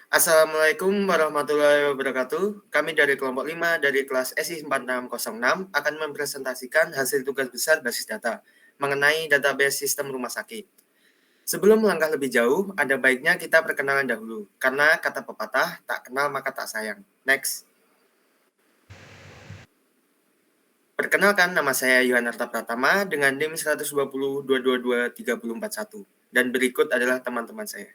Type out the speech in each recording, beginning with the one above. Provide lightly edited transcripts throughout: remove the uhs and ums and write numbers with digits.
Assalamualaikum warahmatullahi wabarakatuh. Kami dari kelompok 5 dari kelas SI 4606 akan mempresentasikan hasil tugas besar basis data mengenai database sistem rumah sakit. Sebelum melangkah lebih jauh, ada baiknya kita perkenalan dahulu, karena kata pepatah, tak kenal maka tak sayang. Next. Perkenalkan, nama saya Yohanarta Pratama dengan NIM 120.222.3041. Dan berikut adalah teman-teman saya.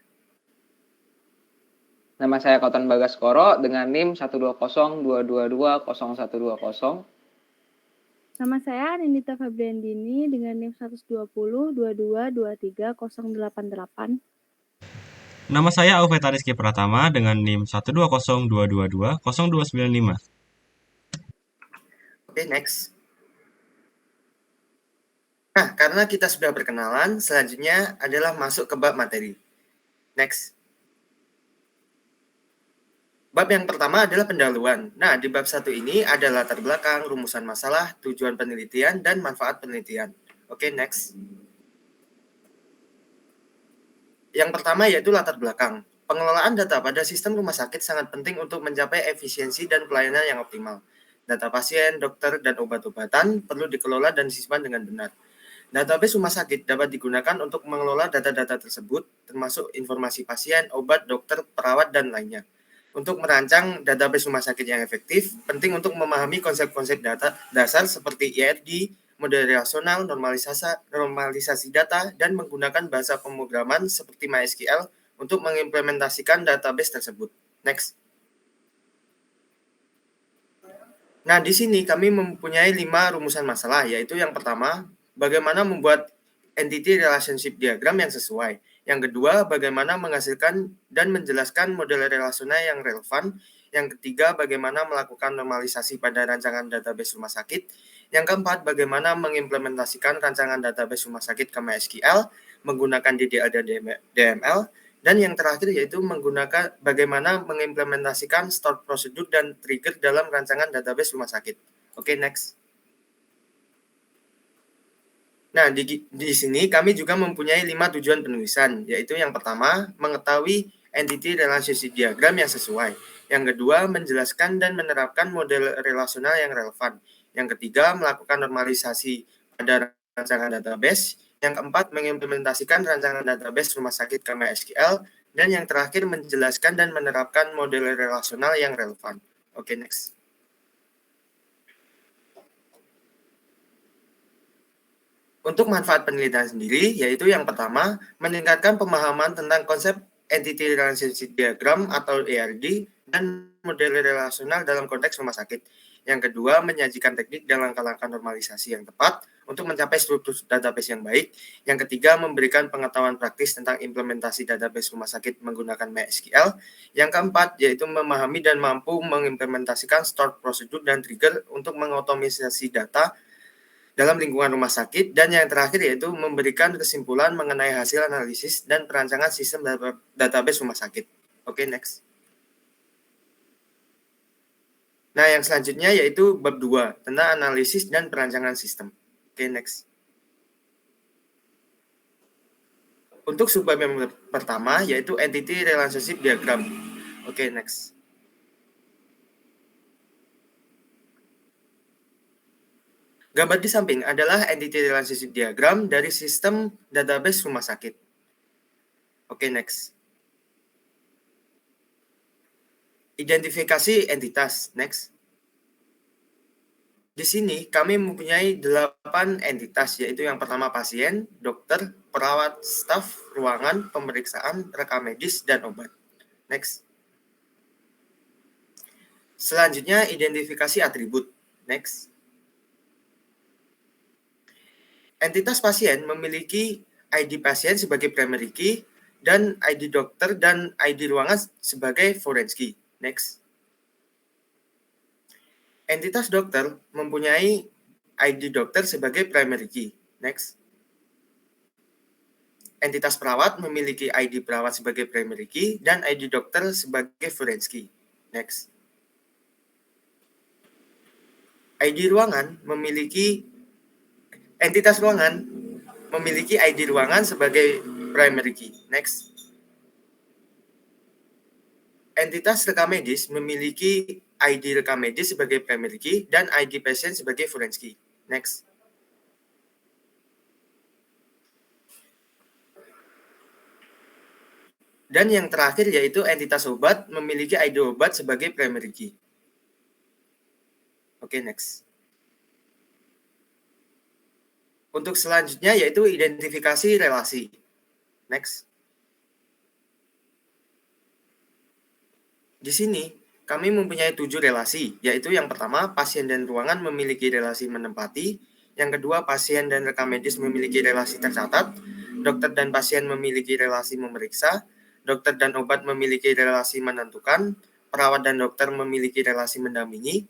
Nama saya Koton Bagaskoro dengan NIM 120.222.0120. Nama saya Nindita Fabriandini dengan NIM 120.2223.088. Nama saya Alveta Rizky Pratama dengan NIM 120.222.0295. Oke, next. Nah, karena kita sudah berkenalan, selanjutnya adalah masuk ke bab materi. Next. Bab yang pertama adalah pendahuluan. Nah, di bab 1 ini ada latar belakang, rumusan masalah, tujuan penelitian, dan manfaat penelitian. Oke, next. Yang pertama yaitu latar belakang. Pengelolaan data pada sistem rumah sakit sangat penting untuk mencapai efisiensi dan pelayanan yang optimal. Data pasien, dokter, dan obat-obatan perlu dikelola dan disimpan dengan benar. Database rumah sakit dapat digunakan untuk mengelola data-data tersebut, termasuk informasi pasien, obat, dokter, perawat, dan lainnya. Untuk merancang database rumah sakit yang efektif, penting untuk memahami konsep-konsep data dasar seperti IRD, model relasional, normalisasi data, dan menggunakan bahasa pemrograman seperti MySQL untuk mengimplementasikan database tersebut. Next. Nah, di sini kami mempunyai 5 rumusan masalah, yaitu yang pertama, bagaimana membuat entity relationship diagram yang sesuai. Yang kedua, bagaimana menghasilkan dan menjelaskan model relasional yang relevan. Yang ketiga, bagaimana melakukan normalisasi pada rancangan database rumah sakit. Yang keempat, bagaimana mengimplementasikan rancangan database rumah sakit ke MySQL menggunakan DDL dan DML. Dan yang terakhir yaitu menggunakan bagaimana mengimplementasikan store prosedur dan trigger dalam rancangan database rumah sakit. Oke, next. Nah, di sini kami juga mempunyai 5 tujuan penulisan, yaitu yang pertama, mengetahui entity relationship diagram yang sesuai. Yang kedua, menjelaskan dan menerapkan model relasional yang relevan. Yang ketiga, melakukan normalisasi pada rancangan database. Yang keempat, mengimplementasikan rancangan database rumah sakit ke MySQL. Dan yang terakhir, menjelaskan dan menerapkan model relasional yang relevan. Oke, next. Untuk manfaat penelitian sendiri, yaitu yang pertama, meningkatkan pemahaman tentang konsep Entity Relationship Diagram atau ERD dan model relasional dalam konteks rumah sakit. Yang kedua, menyajikan teknik dan langkah-langkah normalisasi yang tepat untuk mencapai struktur database yang baik. Yang ketiga, memberikan pengetahuan praktis tentang implementasi database rumah sakit menggunakan MySQL. Yang keempat, yaitu memahami dan mampu mengimplementasikan stored prosedur dan trigger untuk mengotomisasi data dalam lingkungan rumah sakit, dan yang terakhir yaitu memberikan kesimpulan mengenai hasil analisis dan perancangan sistem database rumah sakit. Oke, next. Nah, yang selanjutnya yaitu bab 2 tentang analisis dan perancangan sistem. Oke, next. Untuk subbab yang pertama yaitu entity relationship diagram. Oke, next. Gambar di samping adalah entity relationship diagram dari sistem database rumah sakit. Oke, next. Identifikasi entitas. Next. Di sini kami mempunyai 8 entitas, yaitu yang pertama pasien, dokter, perawat, staf, ruangan, pemeriksaan, rekam medis, dan obat. Next. Selanjutnya identifikasi atribut. Next. Entitas pasien memiliki ID pasien sebagai primary key dan ID dokter dan ID ruangan sebagai foreign key. Next. Entitas dokter mempunyai ID dokter sebagai primary key. Next. Entitas perawat memiliki ID perawat sebagai primary key dan ID dokter sebagai foreign key. Next. ID ruangan memiliki entitas ruangan memiliki ID ruangan sebagai primary key. Next. entitas rekam medis memiliki ID rekam medis sebagai primary key dan ID pasien sebagai foreign key. Next. Dan yang terakhir yaitu entitas obat memiliki ID obat sebagai primary key. Oke, next. Untuk selanjutnya yaitu identifikasi relasi. Next. Di sini kami mempunyai 7 relasi, yaitu yang pertama pasien dan ruangan memiliki relasi menempati, yang kedua pasien dan rekam medis memiliki relasi tercatat, dokter dan pasien memiliki relasi memeriksa, dokter dan obat memiliki relasi menentukan, perawat dan dokter memiliki relasi mendampingi,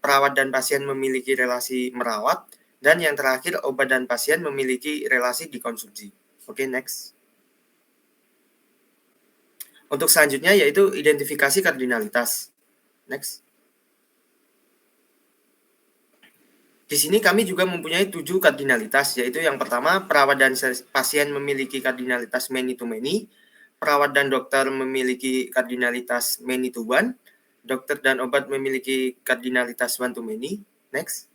perawat dan pasien memiliki relasi merawat, dan yang terakhir obat dan pasien memiliki relasi dikonsumsi. Oke, next. Untuk selanjutnya yaitu identifikasi kardinalitas. Next. Di sini kami juga mempunyai 7 kardinalitas, yaitu yang pertama perawat dan pasien memiliki kardinalitas many to many, perawat dan dokter memiliki kardinalitas many to one, dokter dan obat memiliki kardinalitas one to many. Next.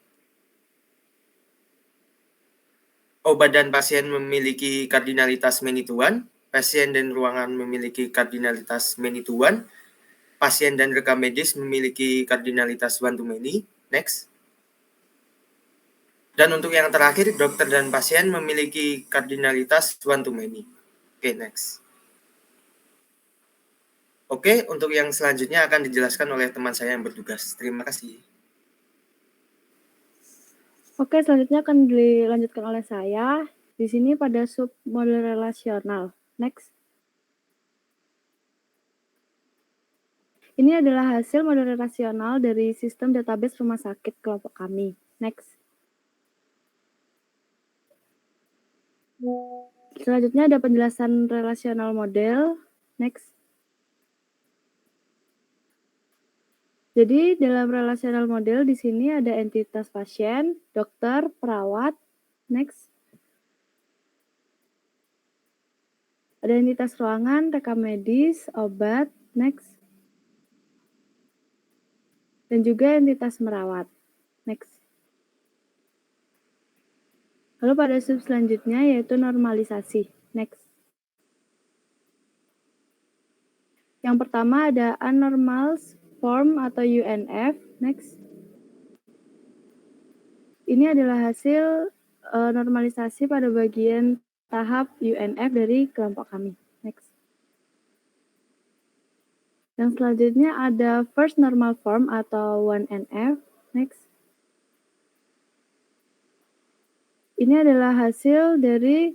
Obat dan pasien memiliki kardinalitas many to one, pasien dan ruangan memiliki kardinalitas many to one, pasien dan rekam medis memiliki kardinalitas one to many. Next. Dan untuk yang terakhir, dokter dan pasien memiliki kardinalitas one to many. Oke, next. Oke, untuk yang selanjutnya akan dijelaskan oleh teman saya yang bertugas. Terima kasih. Oke, selanjutnya akan dilanjutkan oleh saya. Di sini pada sub model relasional. Next. Ini adalah hasil model relasional dari sistem database rumah sakit kelompok kami. Next. Selanjutnya ada penjelasan relasional model. Next. Jadi dalam relasional model di sini ada entitas pasien, dokter, perawat. Next. Ada entitas ruangan, rekam medis, obat. Next. Dan juga entitas merawat. Next. Lalu pada sub selanjutnya yaitu normalisasi. Next. Yang pertama ada anormal form atau UNF. Next. Ini adalah hasil normalisasi pada bagian tahap UNF dari kelompok kami. Next. Yang selanjutnya ada first normal form atau 1NF. Next. Ini adalah hasil dari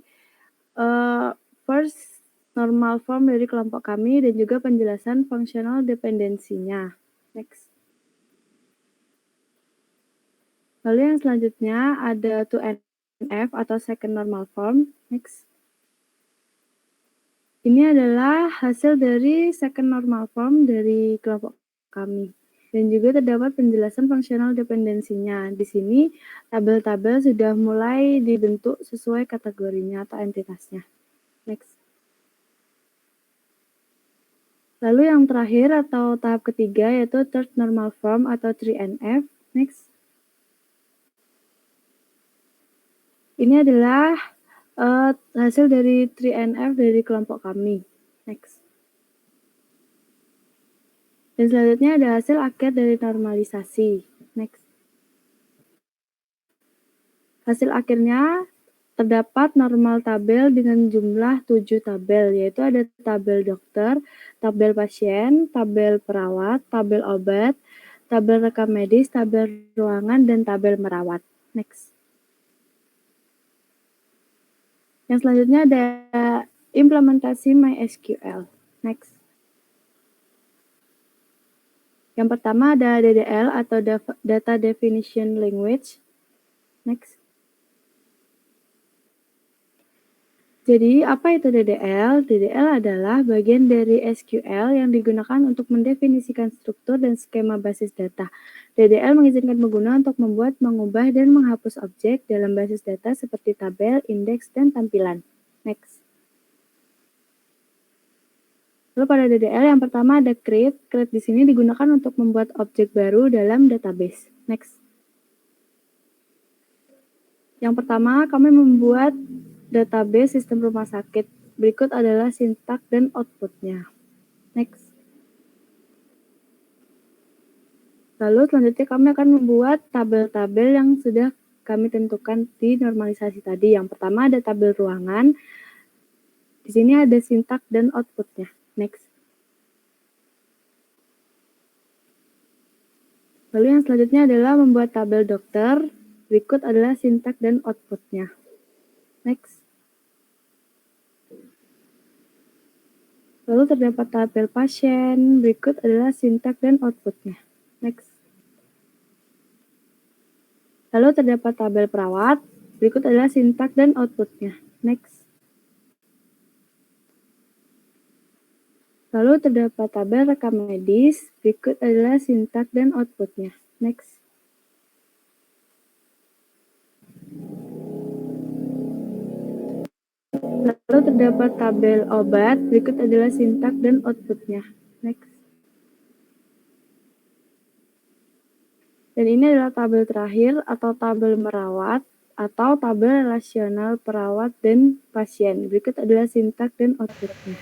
first normal form dari kelompok kami dan juga penjelasan fungsional dependensinya. Next. Lalu yang selanjutnya ada 2NF atau second normal form. Next. Ini adalah hasil dari second normal form dari kelompok kami. Dan juga terdapat penjelasan fungsional dependensinya. Di sini tabel-tabel sudah mulai dibentuk sesuai kategorinya atau entitasnya. Next. Lalu yang terakhir atau tahap ketiga yaitu third normal form atau 3NF. Next. Ini adalah hasil dari 3NF dari kelompok kami. Next. Dan selanjutnya ada hasil akhir dari normalisasi. Next. Hasil akhirnya terdapat normal tabel dengan jumlah 7 tabel, yaitu ada tabel dokter, tabel pasien, tabel perawat, tabel obat, tabel rekam medis, tabel ruangan, dan tabel merawat. Next. Yang selanjutnya ada implementasi MySQL. Next. Yang pertama ada DDL atau Data Definition Language. Next. Jadi, apa itu DDL? DDL adalah bagian dari SQL yang digunakan untuk mendefinisikan struktur dan skema basis data. DDL mengizinkan pengguna untuk membuat, mengubah, dan menghapus objek dalam basis data seperti tabel, indeks, dan tampilan. Next. Lalu pada DDL yang pertama ada create. Create di sini digunakan untuk membuat objek baru dalam database. Next. Yang pertama, kami membuat database sistem rumah sakit. Berikut adalah sintak dan outputnya. Next. Lalu selanjutnya kami akan membuat tabel-tabel yang sudah kami tentukan di normalisasi tadi. Yang pertama ada tabel ruangan. Di sini ada sintak dan outputnya. Next. Lalu yang selanjutnya adalah membuat tabel dokter. Berikut adalah sintak dan outputnya. Next. Lalu terdapat tabel pasien. Berikut adalah sintak dan outputnya. Next. Lalu terdapat tabel perawat. Berikut adalah sintak dan outputnya. Next. Lalu terdapat tabel rekam medis, berikut adalah sintak dan outputnya. Next. Lalu terdapat tabel obat, berikut adalah sintak dan outputnya. Next. Dan ini adalah tabel terakhir atau tabel merawat atau tabel relasional perawat dan pasien. Berikut adalah sintak dan outputnya.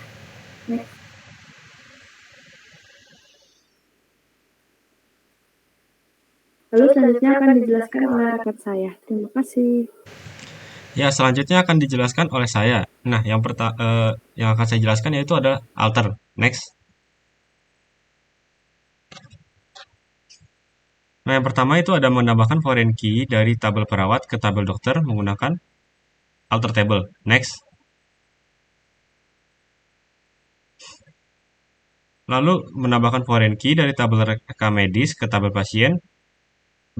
Next. Lalu selanjutnya akan dijelaskan oleh rekan saya. Terima kasih. Ya, selanjutnya akan dijelaskan oleh saya. Nah, yang akan saya jelaskan yaitu adalah alter. Next. Nah, yang pertama itu ada menambahkan foreign key dari tabel perawat ke tabel dokter menggunakan alter table. Next. Lalu menambahkan foreign key dari tabel rekam medis ke tabel pasien.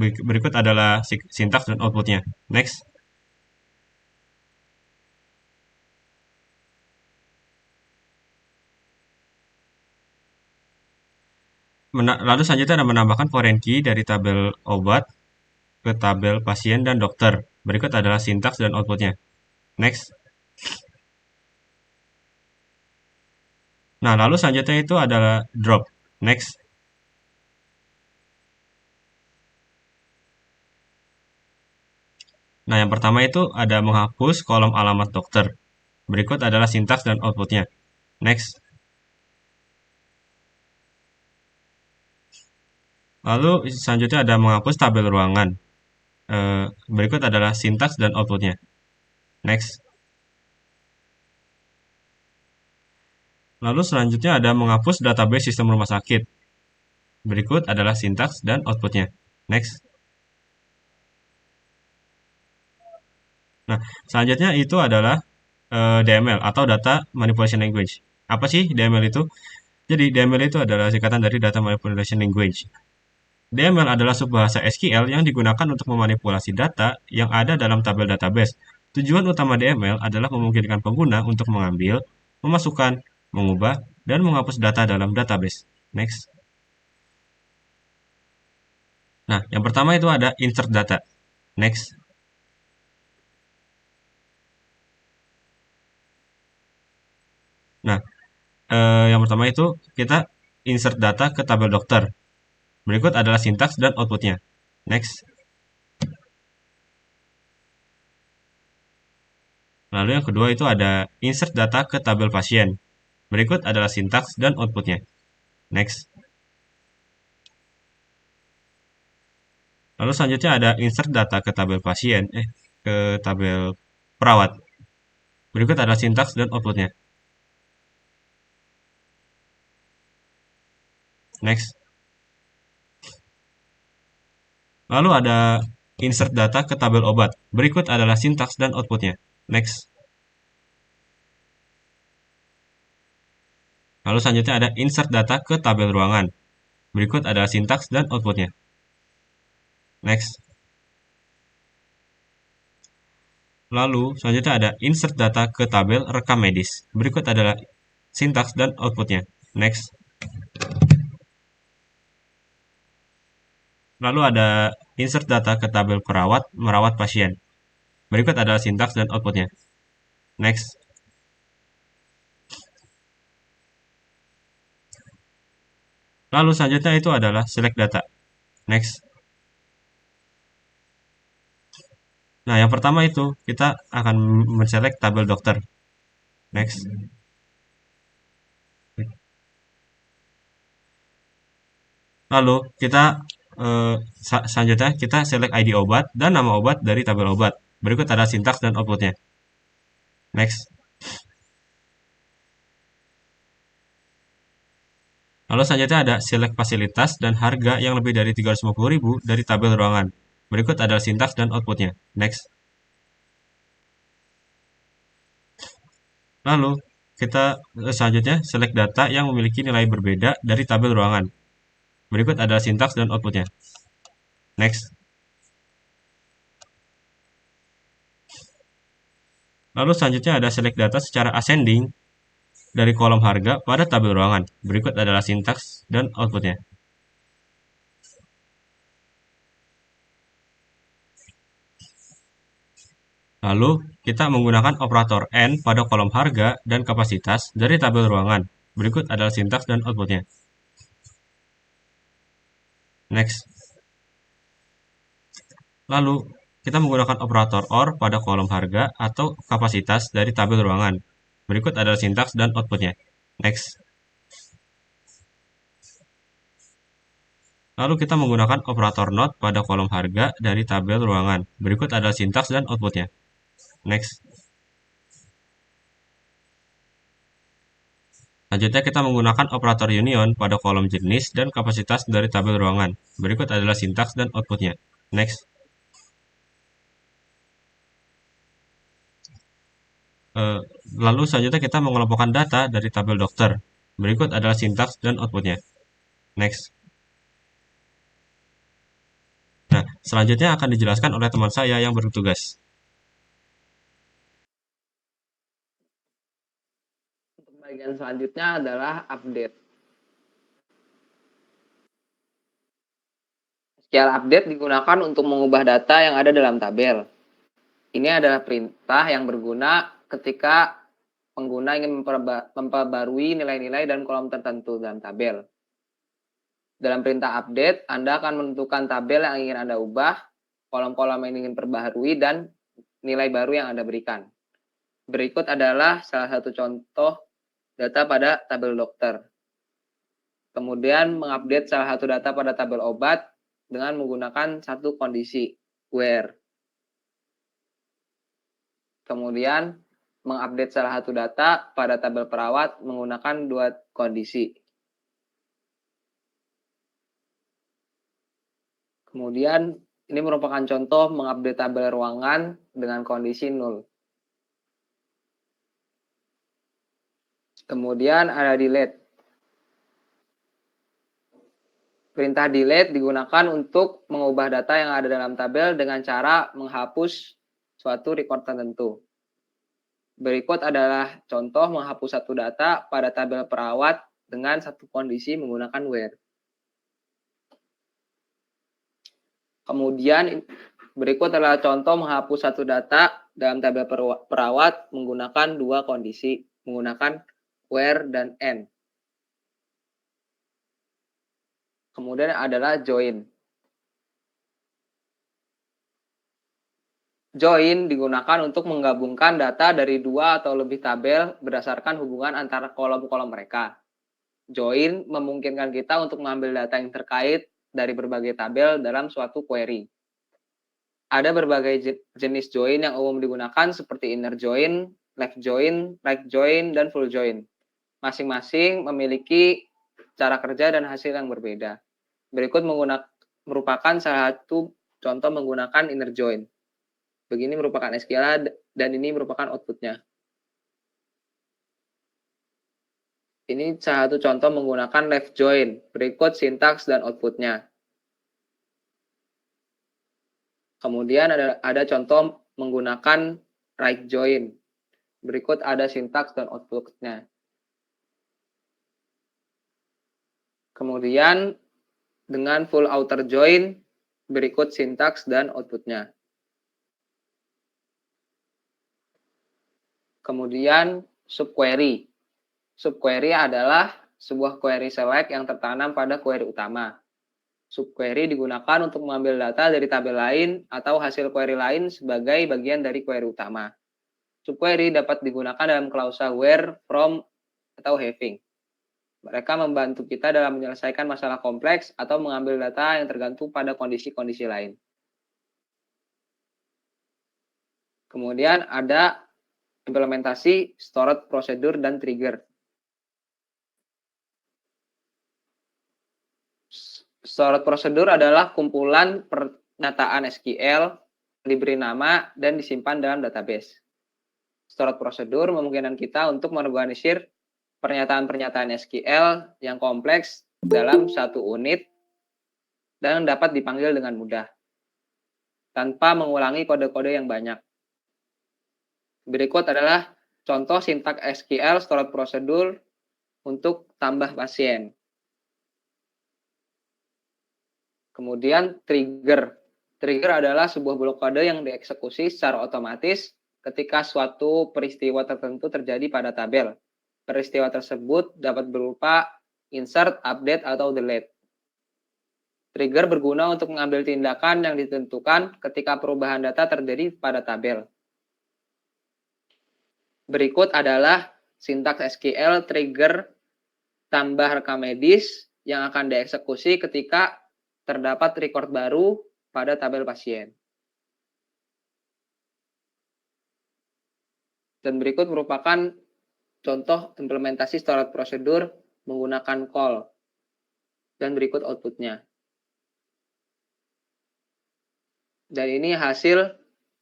Berikut adalah sintaks dan outputnya. Next. Lalu selanjutnya ada menambahkan foreign key dari tabel obat ke tabel pasien dan dokter. Berikut adalah sintaks dan outputnya. Next. Nah, lalu selanjutnya itu adalah drop. Next. Nah, yang pertama itu ada menghapus kolom alamat dokter. Berikut adalah sintaks dan outputnya. Next. Lalu selanjutnya ada menghapus tabel ruangan. Berikut adalah sintaks dan outputnya. Next. Lalu selanjutnya ada menghapus database sistem rumah sakit. Berikut adalah sintaks dan outputnya. Next. Nah, selanjutnya itu adalah DML atau Data Manipulation Language. Apa sih DML itu? Jadi DML itu adalah singkatan dari Data Manipulation Language. DML adalah subbahasa SQL yang digunakan untuk memanipulasi data yang ada dalam tabel database. Tujuan utama DML adalah memungkinkan pengguna untuk mengambil, memasukkan, mengubah, dan menghapus data dalam database. Next. Nah, yang pertama itu ada insert data. Next. Nah, yang pertama itu kita insert data ke tabel dokter. Berikut adalah sintaks dan outputnya. Next. Lalu yang kedua itu ada insert data ke tabel pasien. Berikut adalah sintaks dan outputnya. Next. Lalu selanjutnya ada insert data ke tabel pasien, ke tabel perawat. Berikut adalah sintaks dan outputnya. Next. Lalu ada insert data ke tabel obat. Berikut adalah sintaks dan outputnya. Next. Lalu selanjutnya ada insert data ke tabel ruangan. Berikut adalah sintaks dan outputnya. Next. Lalu selanjutnya ada insert data ke tabel rekam medis. Berikut adalah sintaks dan outputnya. Next. Lalu ada insert data ke tabel perawat, merawat pasien. Berikut adalah sintaks dan outputnya. Next. Lalu selanjutnya itu adalah select data. Next. Nah, yang pertama itu kita akan menselect tabel dokter. Next. Lalu kita selanjutnya kita select ID obat dan nama obat dari tabel obat. Berikut ada sintaks dan outputnya. Next. Lalu selanjutnya ada select fasilitas dan harga yang lebih dari 350.000 dari tabel ruangan. Berikut adalah sintaks dan outputnya. Next. Lalu kita selanjutnya select data yang memiliki nilai berbeda dari tabel ruangan. Berikut adalah sintaks dan outputnya. Next. Lalu selanjutnya ada select data secara ascending dari kolom harga pada tabel ruangan. Berikut adalah sintaks dan outputnya. Lalu, kita menggunakan operator N pada kolom harga dan kapasitas dari tabel ruangan. Berikut adalah sintaks dan outputnya. Next. Lalu, kita menggunakan operator OR pada kolom harga atau kapasitas dari tabel ruangan. Berikut adalah sintaks dan outputnya. Next. Lalu kita menggunakan operator NOT pada kolom harga dari tabel ruangan. Berikut adalah sintaks dan outputnya. Next. Selanjutnya kita menggunakan operator union pada kolom jenis dan kapasitas dari tabel ruangan. Berikut adalah sintaks dan outputnya. Next. Lalu selanjutnya kita mengelompokkan data dari tabel dokter. Berikut adalah sintaks dan outputnya. Next. Nah, selanjutnya akan dijelaskan oleh teman saya yang bertugas. Untuk bagian selanjutnya adalah update. SQL update digunakan untuk mengubah data yang ada dalam tabel. Ini adalah perintah yang berguna ketika pengguna ingin memperbarui nilai-nilai dan kolom tertentu dalam tabel. Dalam perintah update, Anda akan menentukan tabel yang ingin Anda ubah, kolom-kolom yang ingin perbaharui, dan nilai baru yang Anda berikan. Berikut adalah salah satu contoh data pada tabel dokter. Kemudian mengupdate salah satu data pada tabel obat dengan menggunakan satu kondisi, where. Kemudian mengupdate salah satu data pada tabel perawat menggunakan dua kondisi. Kemudian ini merupakan contoh mengupdate tabel ruangan dengan kondisi 0. Kemudian ada delete. Perintah delete digunakan untuk mengubah data yang ada dalam tabel dengan cara menghapus suatu record tertentu. Berikut adalah contoh menghapus satu data pada tabel perawat dengan satu kondisi menggunakan where. Kemudian berikut adalah contoh menghapus satu data dalam tabel perawat menggunakan dua kondisi, menggunakan where dan and. Kemudian adalah join. Join digunakan untuk menggabungkan data dari dua atau lebih tabel berdasarkan hubungan antara kolom-kolom mereka. Join memungkinkan kita untuk mengambil data yang terkait dari berbagai tabel dalam suatu query. Ada berbagai jenis join yang umum digunakan seperti inner join, left join, right join, dan full join. Masing-masing memiliki cara kerja dan hasil yang berbeda. Berikut merupakan salah satu contoh menggunakan inner join. Begini merupakan SQL dan ini merupakan outputnya. Ini salah satu contoh menggunakan left join. Berikut sintaks dan outputnya. Kemudian ada contoh menggunakan right join. Berikut ada sintaks dan outputnya. Kemudian dengan full outer join, berikut sintaks dan outputnya. Kemudian subquery. Subquery adalah sebuah query select yang tertanam pada query utama. Subquery digunakan untuk mengambil data dari tabel lain atau hasil query lain sebagai bagian dari query utama. Subquery dapat digunakan dalam klausa where, from, atau having. Mereka membantu kita dalam menyelesaikan masalah kompleks atau mengambil data yang tergantung pada kondisi-kondisi lain. Kemudian ada implementasi, stored procedure, dan trigger. Stored procedure adalah kumpulan pernyataan SQL diberi nama dan disimpan dalam database. Stored procedure memungkinkan kita untuk mengorganisir pernyataan-pernyataan SQL yang kompleks dalam satu unit dan dapat dipanggil dengan mudah tanpa mengulangi kode-kode yang banyak. Berikut adalah contoh sintak SQL stored procedure untuk tambah pasien. Kemudian trigger. Trigger adalah sebuah blok kode yang dieksekusi secara otomatis ketika suatu peristiwa tertentu terjadi pada tabel. Peristiwa tersebut dapat berupa insert, update, atau delete. Trigger berguna untuk mengambil tindakan yang ditentukan ketika perubahan data terjadi pada tabel. Berikut adalah sintaks SQL trigger tambah rekam medis yang akan dieksekusi ketika terdapat record baru pada tabel pasien. Dan berikut merupakan contoh implementasi stored procedure menggunakan call. Dan berikut outputnya. Dan ini hasil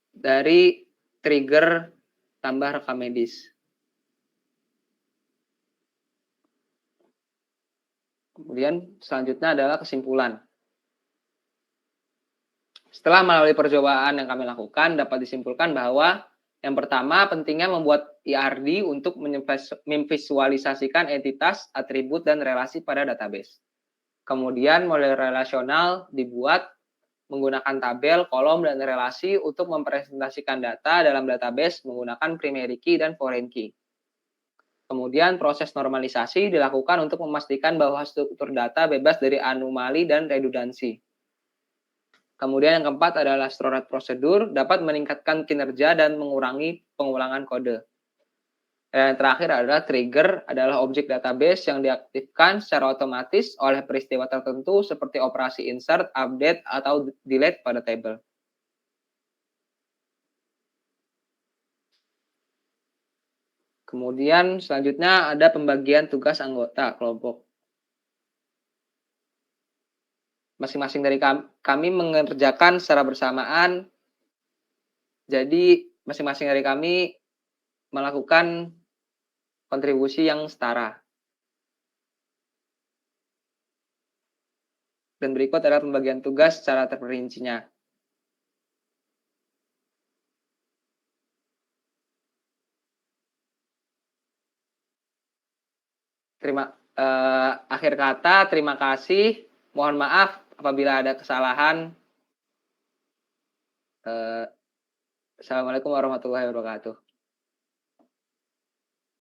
dari trigger tambah rekam medis. Kemudian selanjutnya adalah kesimpulan. Setelah melalui percobaan yang kami lakukan, dapat disimpulkan bahwa yang pertama, pentingnya membuat IRD untuk memvisualisasikan entitas, atribut, dan relasi pada database. Kemudian model relasional dibuat menggunakan tabel, kolom, dan relasi untuk mempresentasikan data dalam database menggunakan primary key dan foreign key. Kemudian proses normalisasi dilakukan untuk memastikan bahwa struktur data bebas dari anomali dan redundansi. Kemudian yang keempat adalah stored procedure dapat meningkatkan kinerja dan mengurangi pengulangan kode. Dan yang terakhir adalah trigger adalah objek database yang diaktifkan secara otomatis oleh peristiwa tertentu seperti operasi insert, update, atau delete pada tabel. Kemudian selanjutnya ada pembagian tugas anggota kelompok. Masing-masing dari kami mengerjakan secara bersamaan. Jadi masing-masing dari kami melakukan kontribusi yang setara. Dan berikut adalah pembagian tugas secara terperincinya. Akhir kata, terima kasih. Mohon maaf apabila ada kesalahan. Assalamualaikum warahmatullahi wabarakatuh.